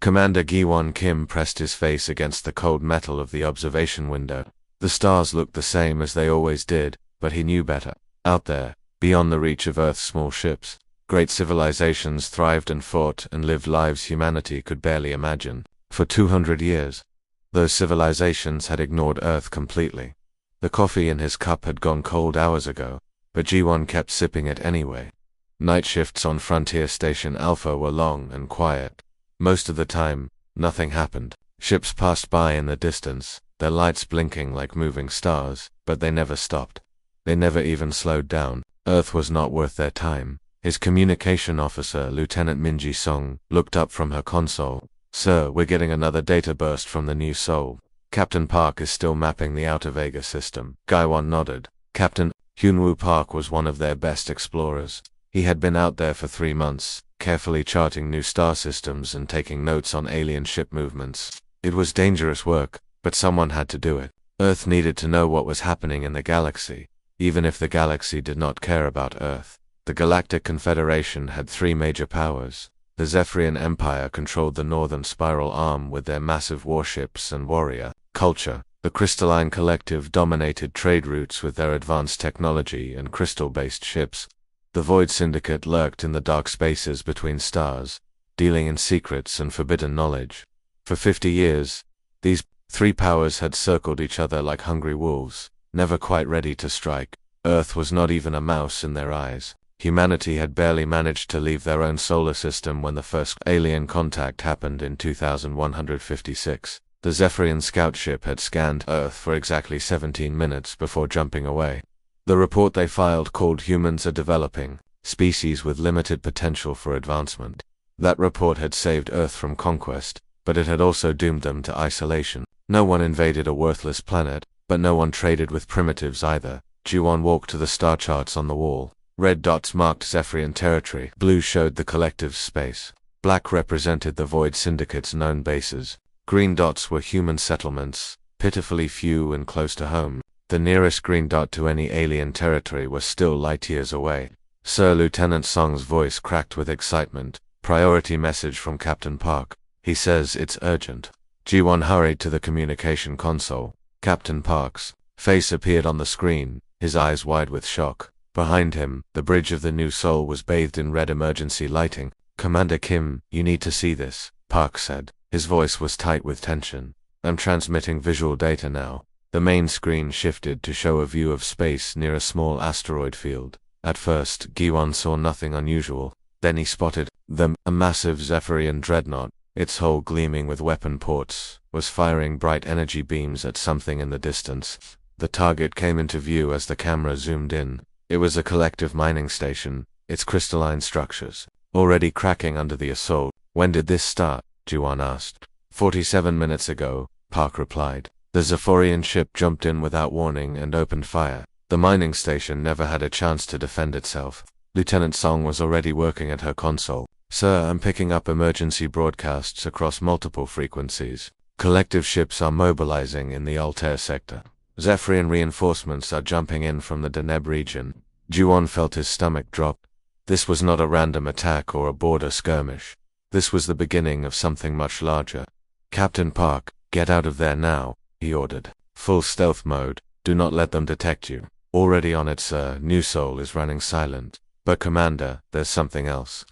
Commander Gi-won Kim pressed his face against the cold metal of the observation window. The stars looked the same as they always did, but he knew better. Out there, beyond the reach of Earth's small ships, great civilizations thrived and fought and lived lives humanity could barely imagine. For 200 years, those civilizations had ignored Earth completely. The coffee in his cup had gone cold hours ago, but Ji-won kept sipping it anyway. Night shifts on Frontier Station Alpha were long and quiet. Most of the time, nothing happened. Ships passed by in the distance, their lights blinking like moving stars, but they never stopped. They never even slowed down. Earth was not worth their time. His communication officer, Lieutenant Minji Song, looked up from her console. "Sir, we're getting another data burst from the new Sol. Captain Park is still mapping the Outer Vega system." Gi-won nodded. Captain Hyunwoo Park was one of their best explorers. He had been out there for 3 months, carefully charting new star systems and taking notes on alien ship movements. It was dangerous work, but someone had to do it. Earth needed to know what was happening in the galaxy, even if the galaxy did not care about Earth. The Galactic Confederation had 3 major powers. The Zephyrian Empire controlled the northern spiral arm with their massive warships and warrior culture. The Crystalline Collective dominated trade routes with their advanced technology and crystal-based ships. The Void Syndicate lurked in the dark spaces between stars, dealing in secrets and forbidden knowledge. For 50 years, these 3 powers had circled each other like hungry wolves, never quite ready to strike. Earth was not even a mouse in their eyes. Humanity had barely managed to leave their own solar system when the first alien contact happened in 2156. The Zephyrian scout ship had scanned Earth for exactly 17 minutes before jumping away. The report they filed called "Humans are developing, species with limited potential for advancement." That report had saved Earth from conquest, but it had also doomed them to isolation. No one invaded a worthless planet, but no one traded with primitives either. Ji-won walked to the star charts on the wall. Red dots marked Zephyrian territory, blue showed the collective's space, black represented the Void Syndicate's known bases, green dots were human settlements, pitifully few and close to home. The nearest green dot to any alien territory was still light years away. "Sir," Lieutenant Song's voice cracked with excitement. "Priority message from Captain Park. He says it's urgent." Ji-won hurried to the communication console. Captain Park's face appeared on the screen, his eyes wide with shock. Behind him, the bridge of the new Sol was bathed in red emergency lighting. "Commander Kim, you need to see this," Park said. His voice was tight with tension. "I'm transmitting visual data now." The main screen shifted to show a view of space near a small asteroid field. At first, Gi-won saw nothing unusual. Then he spotted them. A massive Zephyrian dreadnought, its hull gleaming with weapon ports, was firing bright energy beams at something in the distance. The target came into view as the camera zoomed in. It was a collective mining station, its crystalline structures already cracking under the assault. "When did this start?" Ji-won asked. 47 minutes ago, Park replied. The Zephyrian ship jumped in without warning and opened fire. The mining station never had a chance to defend itself. Lieutenant Song was already working at her console. "Sir, I'm picking up emergency broadcasts across multiple frequencies. Collective ships are mobilizing in the Altair sector. Zephyrian reinforcements are jumping in from the Deneb region." Ji-won felt his stomach drop. This was not a random attack or a border skirmish. This was the beginning of something much larger. "Captain Park, get out of there now," he ordered. "Full stealth mode. Do not let them detect you." "Already on it, sir. New Sol is running silent." "But Commander, there's something else.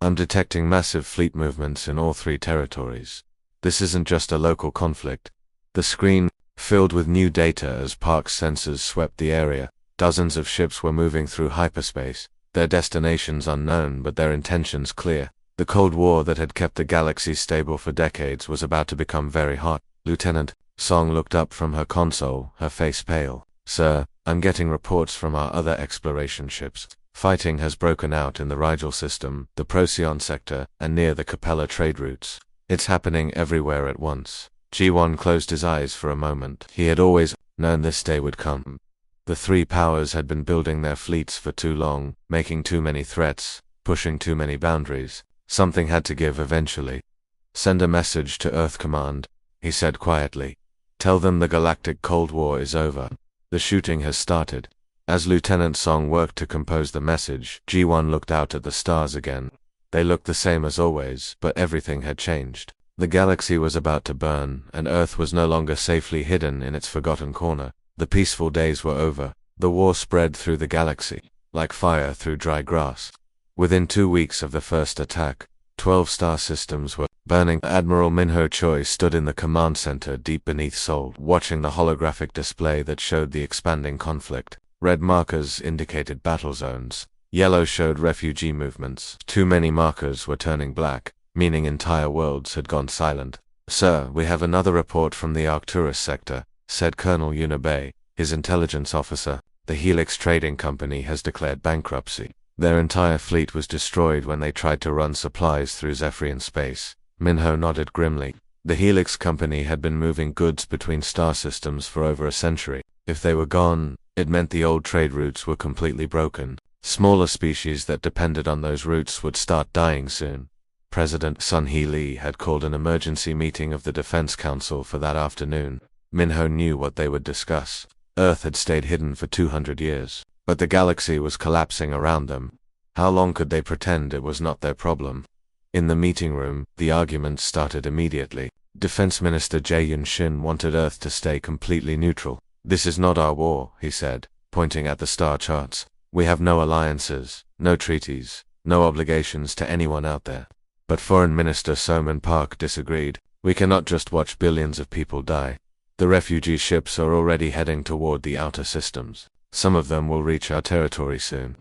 I'm detecting massive fleet movements in all 3 territories. This isn't just a local conflict." The screen filled with new data as Park's sensors swept the area. Dozens of ships were moving through hyperspace, their destinations unknown but their intentions clear. The Cold War that had kept the galaxy stable for decades was about to become very hot. Lieutenant Song looked up from her console, her face pale. "Sir, I'm getting reports from our other exploration ships. Fighting has broken out in the Rigel system, the Procyon sector, and near the Capella trade routes. It's happening everywhere at once." Ji-won closed his eyes for a moment. He had always known this day would come. The 3 powers had been building their fleets for too long, making too many threats, pushing too many boundaries. Something had to give eventually. "Send a message to Earth Command," he said quietly. "Tell them the Galactic Cold War is over. The shooting has started." As Lieutenant Song worked to compose the message, Ji-won looked out at the stars again. They looked the same as always, but everything had changed. The galaxy was about to burn, and Earth was no longer safely hidden in its forgotten corner. The peaceful days were over. The war spread through the galaxy, like fire through dry grass. Within 2 weeks of the first attack, 12 star systems were burning. Admiral Minho Choi stood in the command center deep beneath Seoul, watching the holographic display that showed the expanding conflict. Red markers indicated battle zones. Yellow showed refugee movements. Too many markers were turning black, meaning entire worlds had gone silent. "Sir, we have another report from the Arcturus sector," said Colonel Yunabei, his intelligence officer. "The Helix Trading Company has declared bankruptcy. Their entire fleet was destroyed when they tried to run supplies through Zephyrian space." Minho nodded grimly. The Helix Company had been moving goods between star systems for over a century. If they were gone, it meant the old trade routes were completely broken. Smaller species that depended on those routes would start dying soon. President Sun Hee Lee had called an emergency meeting of the Defense Council for that afternoon. Minho knew what they would discuss. Earth had stayed hidden for 200 years, but the galaxy was collapsing around them. How long could they pretend it was not their problem? In the meeting room, the arguments started immediately. Defense Minister Jae Yun-shin wanted Earth to stay completely neutral. "This is not our war," he said, pointing at the star charts. "We have no alliances, no treaties, no obligations to anyone out there." But Foreign Minister Soman Park disagreed. "We cannot just watch billions of people die. The refugee ships are already heading toward the outer systems. Some of them will reach our territory soon."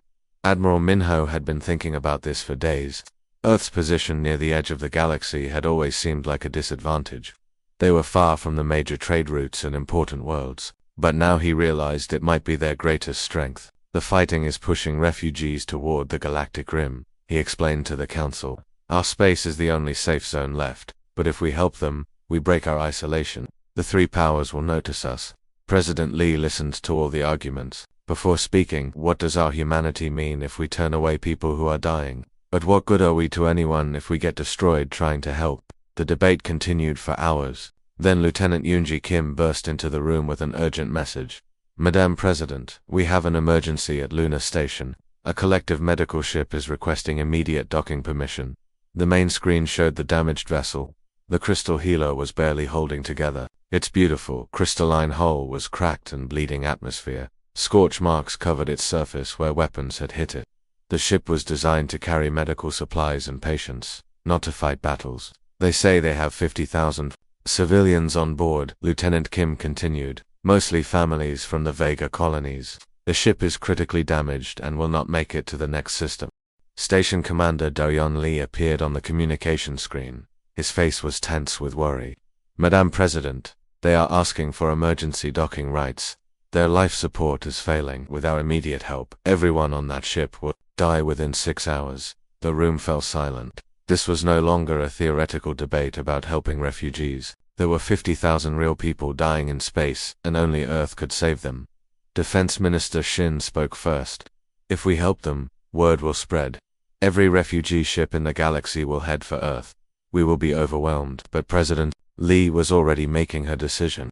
Admiral Minho had been thinking about this for days. Earth's position near the edge of the galaxy had always seemed like a disadvantage. They were far from the major trade routes and important worlds, but now he realized it might be their greatest strength. "The fighting is pushing refugees toward the galactic rim," he explained to the council. "Our space is the only safe zone left, but if we help them, we break our isolation. The three powers will notice us." President Lee listened to all the arguments. Before speaking, "What does our humanity mean if we turn away people who are dying? But what good are we to anyone if we get destroyed trying to help?" The debate continued for hours. Then Lieutenant Yoonji Kim burst into the room with an urgent message. "Madam President, we have an emergency at Lunar Station. A collective medical ship is requesting immediate docking permission." The main screen showed the damaged vessel. The crystal helo was barely holding together. Its beautiful, crystalline hull was cracked and bleeding atmosphere. Scorch marks covered its surface where weapons had hit it. The ship was designed to carry medical supplies and patients, not to fight battles. "They say they have 50,000 civilians on board," Lieutenant Kim continued, "mostly families from the Vega colonies. The ship is critically damaged and will not make it to the next system." Station Commander Do-yeon Lee appeared on the communication screen. His face was tense with worry. "Madam President, they are asking for emergency docking rights. Their life support is failing. With our immediate help, everyone on that ship will die within 6 hours. The room fell silent. This was no longer a theoretical debate about helping refugees. There were 50,000 real people dying in space, and only Earth could save them. Defense Minister Shin spoke first. "If we help them, word will spread. Every refugee ship in the galaxy will head for Earth. We will be overwhelmed." But President Lee was already making her decision.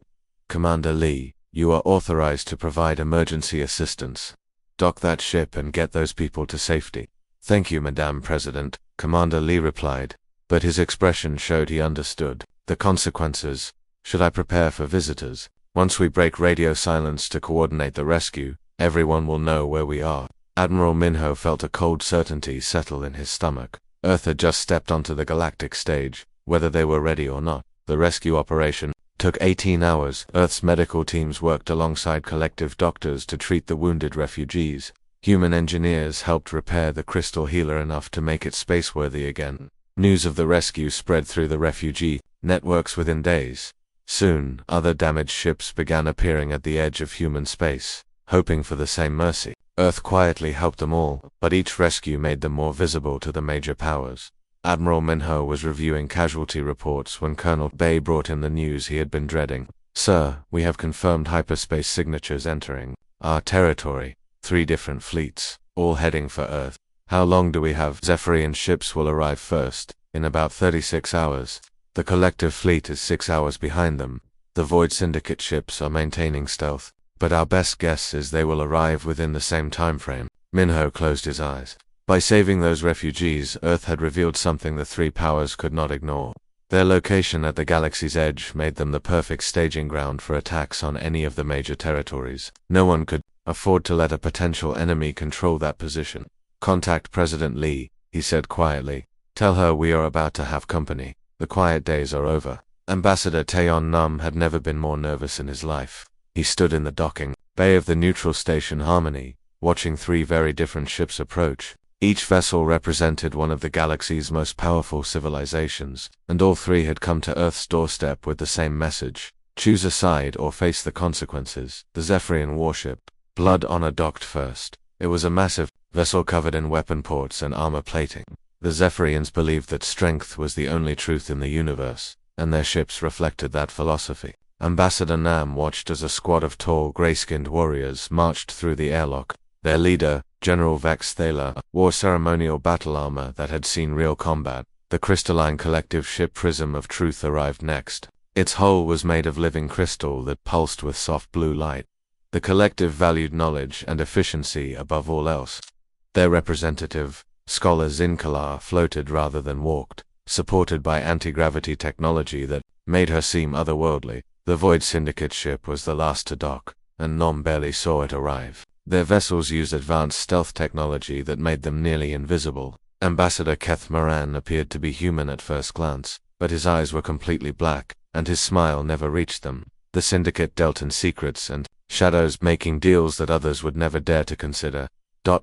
"Commander Lee, you are authorized to provide emergency assistance. Dock that ship and get those people to safety." "Thank you, Madam President," Commander Lee replied, but his expression showed he understood. "The consequences. Should I prepare for visitors? Once we break radio silence to coordinate the rescue, everyone will know where we are." Admiral Minho felt a cold certainty settle in his stomach. Earth had just stepped onto the galactic stage, whether they were ready or not. The rescue operation took 18 hours. Earth's medical teams worked alongside collective doctors to treat the wounded refugees. Human engineers helped repair the crystal healer enough to make it spaceworthy again. News of the rescue spread through the refugee networks within days. Soon, other damaged ships began appearing at the edge of human space, hoping for the same mercy. Earth quietly helped them all, but each rescue made them more visible to the major powers. Admiral Minho was reviewing casualty reports when Colonel Bay brought in the news he had been dreading. "Sir, we have confirmed hyperspace signatures entering our territory. 3 different fleets, all heading for Earth. How long do we have?" "Zephyrian ships will arrive first, in about 36 hours. The collective fleet is 6 hours behind them. The Void Syndicate ships are maintaining stealth, but our best guess is they will arrive within the same time frame." Minho closed his eyes. By saving those refugees, Earth had revealed something the 3 powers could not ignore. Their location at the galaxy's edge made them the perfect staging ground for attacks on any of the major territories. No one could afford to let a potential enemy control that position. "Contact President Lee," he said quietly. "Tell her we are about to have company. The quiet days are over." Ambassador Taeon Num had never been more nervous in his life. He stood in the docking bay of the neutral station Harmony, watching three very different ships approach. Each vessel represented one of the galaxy's most powerful civilizations, and all three had come to Earth's doorstep with the same message: choose a side or face the consequences. The Zephyrian warship, Blood Honor, docked first. It was a massive vessel covered in weapon ports and armor plating. The Zephyrians believed that strength was the only truth in the universe, and their ships reflected that philosophy. Ambassador Nam watched as a squad of tall, gray-skinned warriors marched through the airlock. Their leader, General Vex Thaler, wore ceremonial battle armor that had seen real combat. The crystalline collective ship Prism of Truth arrived next. Its hull was made of living crystal that pulsed with soft blue light. The collective valued knowledge and efficiency above all else. Their representative, Scholar Zinkalar, floated rather than walked, supported by anti-gravity technology that made her seem otherworldly. The Void Syndicate ship was the last to dock, and Nom barely saw it arrive. Their vessels used advanced stealth technology that made them nearly invisible. Ambassador Keth Moran appeared to be human at first glance, but his eyes were completely black, and his smile never reached them. The Syndicate dealt in secrets and shadows, making deals that others would never dare to consider.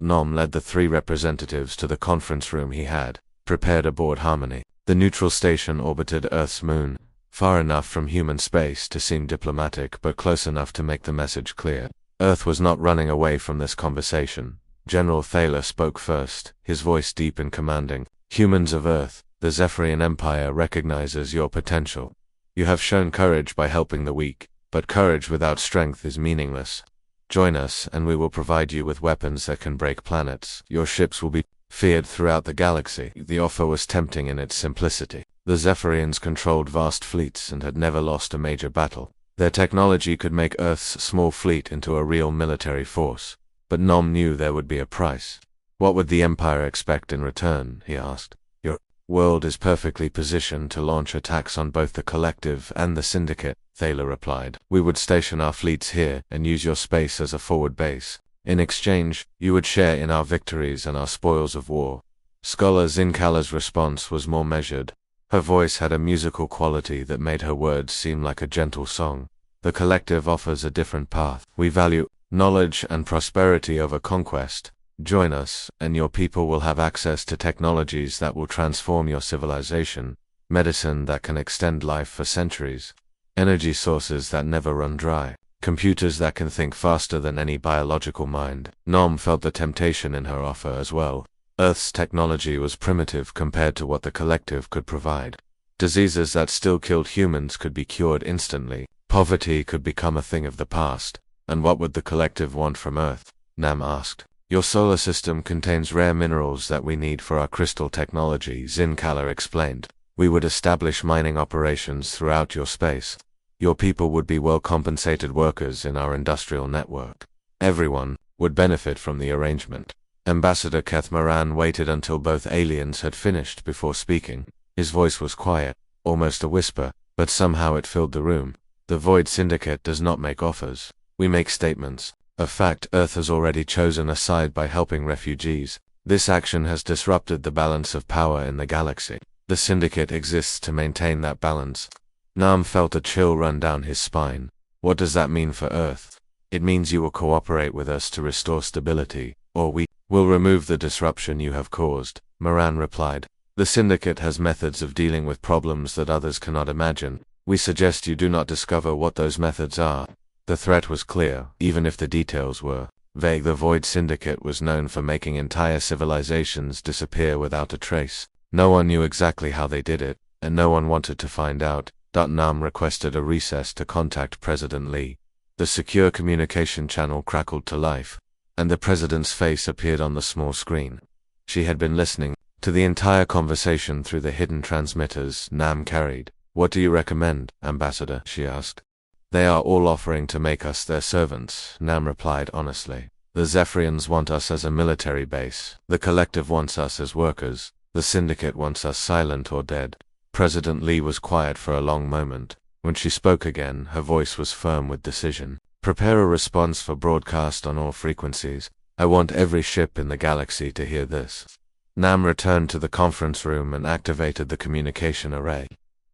Nom led the three representatives to the conference room he had prepared aboard Harmony. The neutral station orbited Earth's moon, far enough from human space to seem diplomatic but close enough to make the message clear. Earth was not running away from this conversation. General Thaler spoke first, his voice deep and commanding. "Humans of Earth, the Zephyrian Empire recognizes your potential. You have shown courage by helping the weak, but courage without strength is meaningless. Join us, and we will provide you with weapons that can break planets. Your ships will be feared throughout the galaxy." The offer was tempting in its simplicity. The Zephyrians controlled vast fleets and had never lost a major battle. Their technology could make Earth's small fleet into a real military force. But Nom knew there would be a price. "What would the Empire expect in return?" he asked. "Your world is perfectly positioned to launch attacks on both the Collective and the Syndicate," Thaler replied. "We would station our fleets here and use your space as a forward base. In exchange, you would share in our victories and our spoils of war." Scholar Zinkalar's response was more measured. Her voice had a musical quality that made her words seem like a gentle song. "The Collective offers a different path. We value knowledge and prosperity over conquest. Join us, and your people will have access to technologies that will transform your civilization, medicine that can extend life for centuries, energy sources that never run dry, computers that can think faster than any biological mind." Nom felt the temptation in her offer as well. Earth's technology was primitive compared to what the Collective could provide. Diseases that still killed humans could be cured instantly. Poverty could become a thing of the past. "And what would the Collective want from Earth?" Nam asked. "Your solar system contains rare minerals that we need for our crystal technology," Zinkalar explained. "We would establish mining operations throughout your space. Your people would be well-compensated workers in our industrial network. Everyone would benefit from the arrangement." Ambassador Keth Moran waited until both aliens had finished before speaking. His voice was quiet, almost a whisper, but somehow it filled the room. "The Void Syndicate does not make offers. We make statements. Of fact, Earth has already chosen a side by helping refugees. This action has disrupted the balance of power in the galaxy. The Syndicate exists to maintain that balance." Nam felt a chill run down his spine. "What does that mean for Earth?" "It means you will cooperate with us to restore stability, or we will remove the disruption you have caused," Moran replied. "The Syndicate has methods of dealing with problems that others cannot imagine. We suggest you do not discover what those methods are." The threat was clear, even if the details were vague. The Void Syndicate was known for making entire civilizations disappear without a trace. No one knew exactly how they did it, and no one wanted to find out. Nam requested a recess to contact President Lee. The secure communication channel crackled to life, and the president's face appeared on the small screen. She had been listening to the entire conversation through the hidden transmitters Nam carried. "What do you recommend, Ambassador?" she asked. "They are all offering to make us their servants," Nam replied honestly. "The Zephyrians want us as a military base. The Collective wants us as workers. The Syndicate wants us silent or dead." President Lee was quiet for a long moment. When she spoke again, her voice was firm with decision. Prepare a response for broadcast on all frequencies. I want every ship in the galaxy to hear this. Nam returned to the conference room and activated the communication array.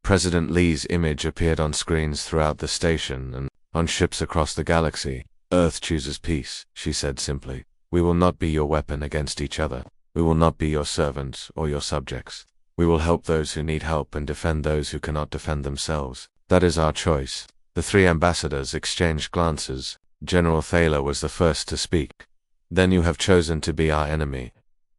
President Lee's image appeared on screens throughout the station and on ships across the galaxy. Earth chooses peace, she said simply. We will not be your weapon against each other. We will not be your servants or your subjects. We will help those who need help and defend those who cannot defend themselves. That is our choice. The three ambassadors exchanged glances. General Thaler was the first to speak. Then you have chosen to be our enemy.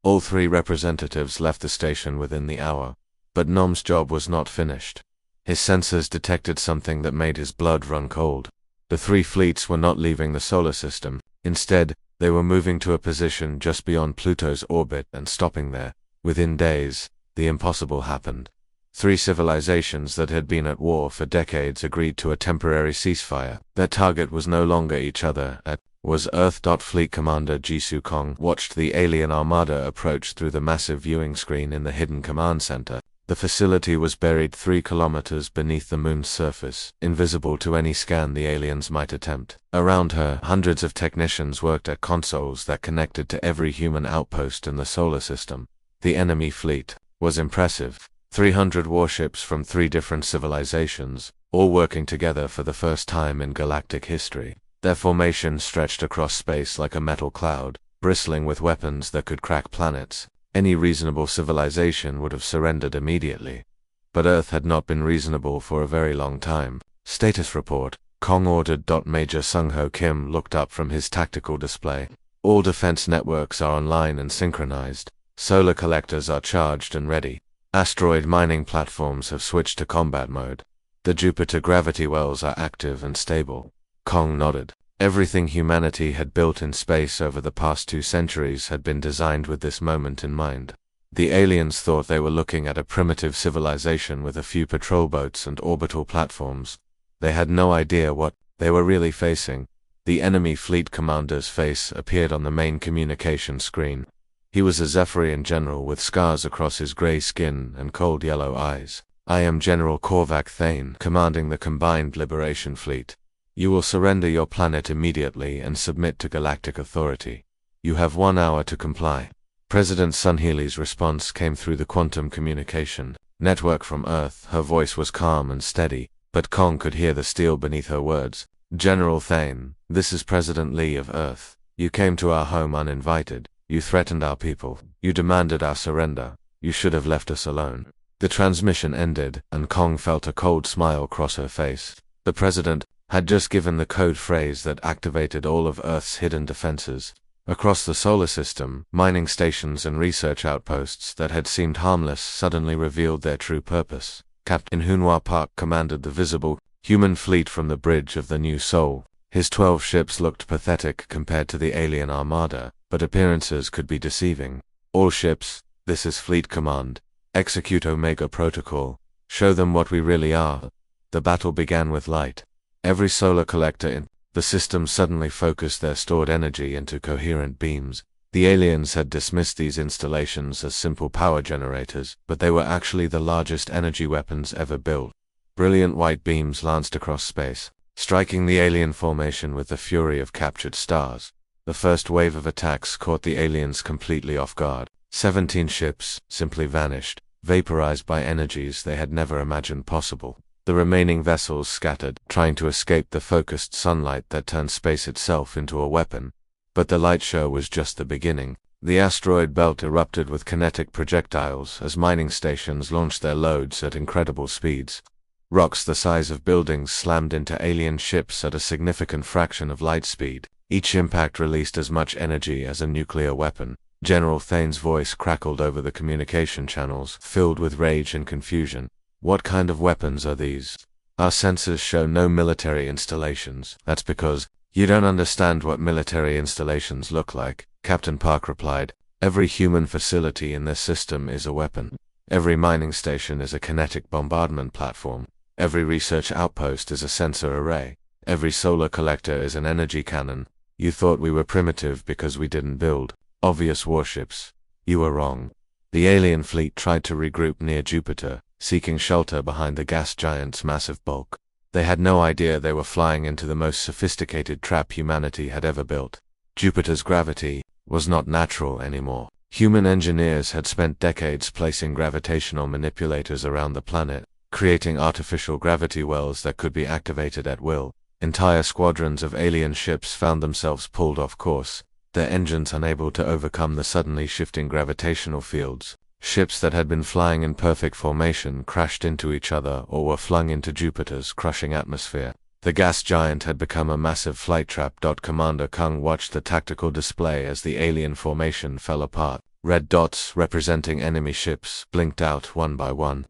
All three representatives left the station within the hour. But Nom's job was not finished. His sensors detected something that made his blood run cold. The three fleets were not leaving the solar system. Instead, they were moving to a position just beyond Pluto's orbit and stopping there. Within days, the impossible happened. Three civilizations that had been at war for decades agreed to a temporary ceasefire. Their target was no longer each other. Was Earth. Fleet Commander Jisoo Kong watched the alien armada approach through the massive viewing screen in the hidden command center. The facility was buried 3 kilometers beneath the moon's surface, invisible to any scan the aliens might attempt. Around her, hundreds of technicians worked at consoles that connected to every human outpost in the solar system. The enemy fleet was impressive. 300 warships from 3 different civilizations, all working together for the first time in galactic history. Their formation stretched across space like a metal cloud, bristling with weapons that could crack planets. Any reasonable civilization would have surrendered immediately. But Earth had not been reasonable for a very long time. Status report, Kong ordered. Major Sung-Ho Kim looked up from his tactical display. All defense networks are online and synchronized. Solar collectors are charged and ready. Asteroid mining platforms have switched to combat mode. The Jupiter gravity wells are active and stable. Kong nodded. Everything humanity had built in space over the past 2 centuries had been designed with this moment in mind. The aliens thought they were looking at a primitive civilization with a few patrol boats and orbital platforms. They had no idea what they were really facing. The enemy fleet commander's face appeared on the main communication screen. He was a Zephyrian general with scars across his gray skin and cold yellow eyes. I am General Korvac Thane, commanding the Combined Liberation Fleet. You will surrender your planet immediately and submit to galactic authority. You have 1 hour to comply. President Sunhealy's response came through the quantum communication network from Earth. Her voice was calm and steady, but Kong could hear the steel beneath her words. General Thane, this is President Lee of Earth. You came to our home uninvited. You threatened our people. You demanded our surrender. You should have left us alone. The transmission ended, and Kong felt a cold smile cross her face. The president had just given the code phrase that activated all of Earth's hidden defenses. Across the solar system, mining stations and research outposts that had seemed harmless suddenly revealed their true purpose. Captain Hunhua Park commanded the visible human fleet from the bridge of the New Sol. His 12 ships looked pathetic compared to the alien armada, but appearances could be deceiving. All ships, this is Fleet Command. Execute Omega Protocol. Show them what we really are. The battle began with light. Every solar collector in the system suddenly focused their stored energy into coherent beams. The aliens had dismissed these installations as simple power generators, but they were actually the largest energy weapons ever built. Brilliant white beams lanced across space, striking the alien formation with the fury of captured stars. The first wave of attacks caught the aliens completely off guard. 17 ships simply vanished, vaporized by energies they had never imagined possible. The remaining vessels scattered, trying to escape the focused sunlight that turned space itself into a weapon. But the light show was just the beginning. The asteroid belt erupted with kinetic projectiles as mining stations launched their loads at incredible speeds. Rocks the size of buildings slammed into alien ships at a significant fraction of light speed. Each impact released as much energy as a nuclear weapon. General Thane's voice crackled over the communication channels, filled with rage and confusion. What kind of weapons are these? Our sensors show no military installations. That's because you don't understand what military installations look like, Captain Park replied. Every human facility in this system is a weapon. Every mining station is a kinetic bombardment platform. Every research outpost is a sensor array. Every solar collector is an energy cannon. You thought we were primitive because we didn't build obvious warships. You were wrong. The alien fleet tried to regroup near Jupiter, seeking shelter behind the gas giant's massive bulk. They had no idea they were flying into the most sophisticated trap humanity had ever built. Jupiter's gravity was not natural anymore. Human engineers had spent decades placing gravitational manipulators around the planet, creating artificial gravity wells that could be activated at will. Entire squadrons of alien ships found themselves pulled off course, their engines unable to overcome the suddenly shifting gravitational fields. Ships that had been flying in perfect formation crashed into each other or were flung into Jupiter's crushing atmosphere. The gas giant had become a massive flight trap. Commander Kung watched the tactical display as the alien formation fell apart. Red dots representing enemy ships blinked out one by one.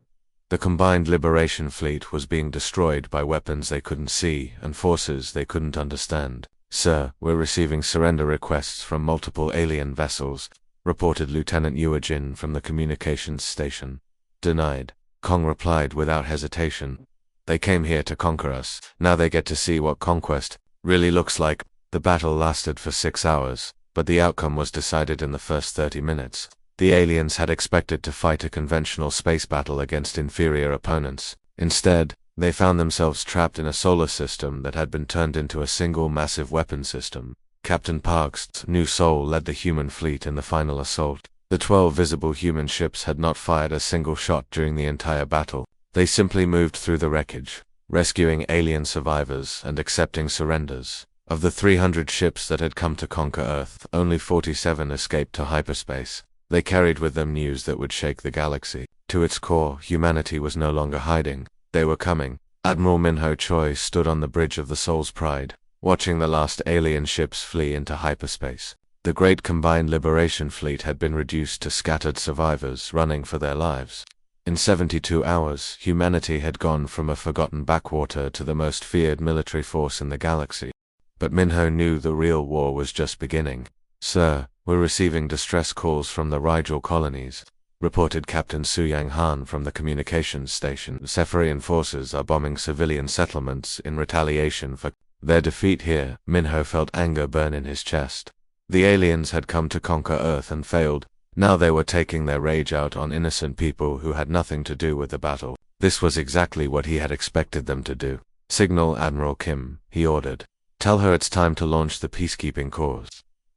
The combined Liberation fleet was being destroyed by weapons they couldn't see and forces they couldn't understand. "Sir, we're receiving surrender requests from multiple alien vessels," reported Lieutenant Yuajin from the communications station. "Denied," Kong replied without hesitation. "They came here to conquer us. Now they get to see what conquest really looks like." The battle lasted for 6 hours, but the outcome was decided in the first 30 minutes. The aliens had expected to fight a conventional space battle against inferior opponents. Instead, they found themselves trapped in a solar system that had been turned into a single massive weapon system. Captain Park's new soul led the human fleet in the final assault. The 12 visible human ships had not fired a single shot during the entire battle. They simply moved through the wreckage, rescuing alien survivors and accepting surrenders. Of the 300 ships that had come to conquer Earth, only 47 escaped to hyperspace. They carried with them news that would shake the galaxy. To its core, humanity was no longer hiding. They were coming. Admiral Minho Choi stood on the bridge of the Soul's Pride, watching the last alien ships flee into hyperspace. The great combined Liberation fleet had been reduced to scattered survivors running for their lives. In 72 hours, humanity had gone from a forgotten backwater to the most feared military force in the galaxy. But Minho knew the real war was just beginning. "Sir, we're receiving distress calls from the Rigel colonies," reported Captain Suyang Han from the communications station. "Zephyrian forces are bombing civilian settlements in retaliation for their defeat here." Minho felt anger burn in his chest. The aliens had come to conquer Earth and failed. Now they were taking their rage out on innocent people who had nothing to do with the battle. This was exactly what he had expected them to do. "Signal Admiral Kim," he ordered. "Tell her it's time to launch the peacekeeping corps."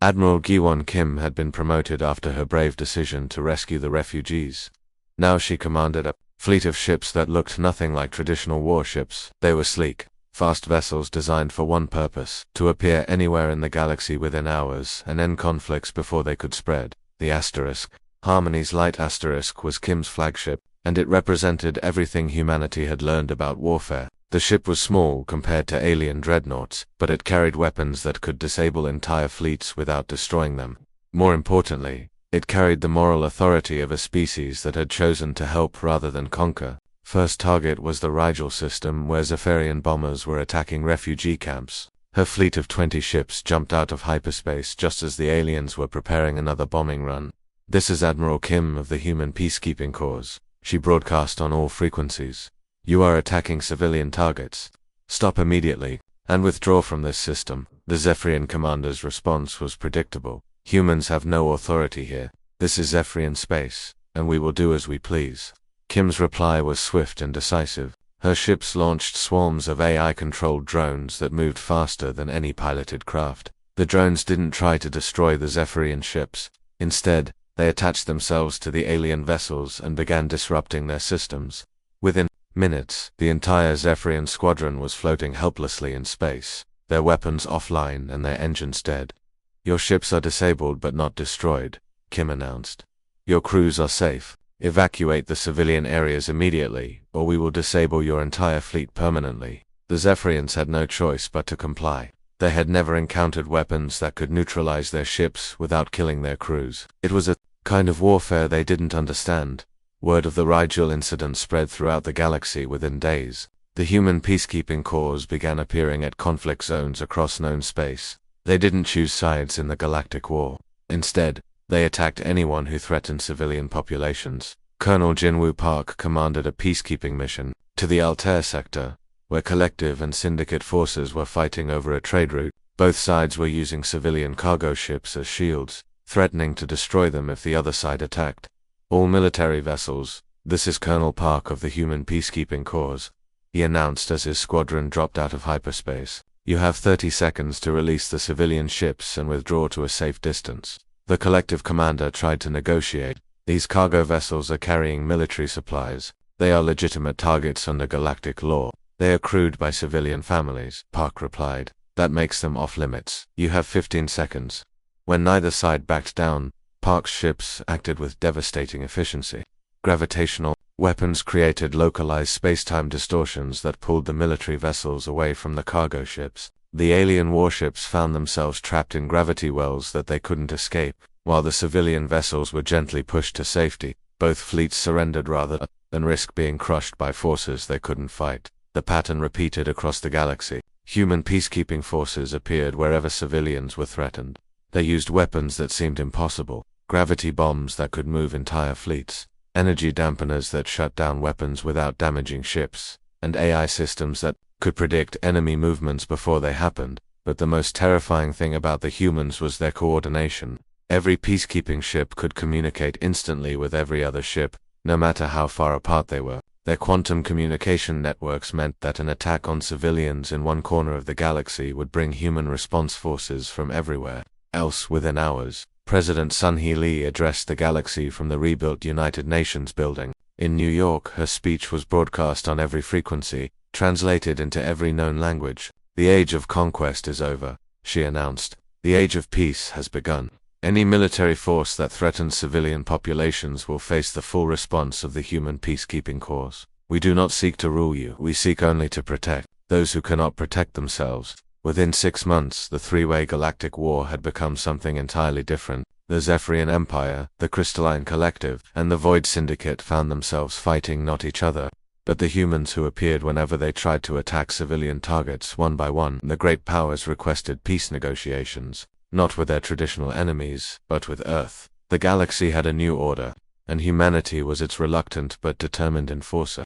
Admiral Giwon Kim had been promoted after her brave decision to rescue the refugees. Now she commanded a fleet of ships that looked nothing like traditional warships. They were sleek, fast vessels designed for one purpose: to appear anywhere in the galaxy within hours and end conflicts before they could spread. The Asterisk, Harmony's light Asterisk, was Kim's flagship, and it represented everything humanity had learned about warfare. The ship was small compared to alien dreadnoughts, but it carried weapons that could disable entire fleets without destroying them. More importantly, it carried the moral authority of a species that had chosen to help rather than conquer. First target was the Rigel system, where Zephyrian bombers were attacking refugee camps. Her fleet of 20 ships jumped out of hyperspace just as the aliens were preparing another bombing run. "This is Admiral Kim of the Human Peacekeeping Corps," she broadcast on all frequencies. "You are attacking civilian targets. Stop immediately, and withdraw from this system." The Zephyrian commander's response was predictable. "Humans have no authority here. This is Zephyrian space, and we will do as we please." Kim's reply was swift and decisive. Her ships launched swarms of AI-controlled drones that moved faster than any piloted craft. The drones didn't try to destroy the Zephyrian ships. Instead, they attached themselves to the alien vessels and began disrupting their systems. Within minutes, the entire Zephyrian squadron was floating helplessly in space, their weapons offline and their engines dead. "Your ships are disabled but not destroyed," Kim announced. "Your crews are safe. Evacuate the civilian areas immediately, or we will disable your entire fleet permanently." The Zephyrians had no choice but to comply. They had never encountered weapons that could neutralize their ships without killing their crews. It was a kind of warfare they didn't understand. Word of the Rigel incident spread throughout the galaxy within days. The Human Peacekeeping Corps began appearing at conflict zones across known space. They didn't choose sides in the Galactic War. Instead, they attacked anyone who threatened civilian populations. Colonel Jinwoo Park commanded a peacekeeping mission to the Altair sector, where collective and syndicate forces were fighting over a trade route. Both sides were using civilian cargo ships as shields, threatening to destroy them if the other side attacked. All military vessels, "This is Colonel Park of the Human Peacekeeping Corps," he announced as his squadron dropped out of hyperspace. "You have 30 seconds to release the civilian ships and withdraw to a safe distance." The collective commander tried to negotiate. "These cargo vessels are carrying military supplies. They are legitimate targets under galactic law. They are crewed by civilian families," Park replied. "That makes them off limits. You have 15 seconds. When neither side backed down, Park's ships acted with devastating efficiency. Gravitational weapons created localized space-time distortions that pulled the military vessels away from the cargo ships. The alien warships found themselves trapped in gravity wells that they couldn't escape, while the civilian vessels were gently pushed to safety. Both fleets surrendered rather than risk being crushed by forces they couldn't fight. The pattern repeated across the galaxy. Human peacekeeping forces appeared wherever civilians were threatened. They used weapons that seemed impossible, gravity bombs that could move entire fleets, energy dampeners that shut down weapons without damaging ships, and AI systems that could predict enemy movements before they happened. But the most terrifying thing about the humans was their coordination. Every peacekeeping ship could communicate instantly with every other ship, no matter how far apart they were. Their quantum communication networks meant that an attack on civilians in one corner of the galaxy would bring human response forces from everywhere else within hours. President Sun-Hee Lee addressed the galaxy from the rebuilt United Nations building. In New York, her speech was broadcast on every frequency, translated into every known language. "The age of conquest is over," she announced. "The age of peace has begun. Any military force that threatens civilian populations will face the full response of the Human Peacekeeping Corps. We do not seek to rule you, we seek only to protect those who cannot protect themselves." Within 6 months, the three-way galactic war had become something entirely different. The Zephyrian Empire, the Crystalline Collective, and the Void Syndicate found themselves fighting not each other, but the humans who appeared whenever they tried to attack civilian targets one by one. The great powers requested peace negotiations, not with their traditional enemies, but with Earth. The galaxy had a new order, and humanity was its reluctant but determined enforcer.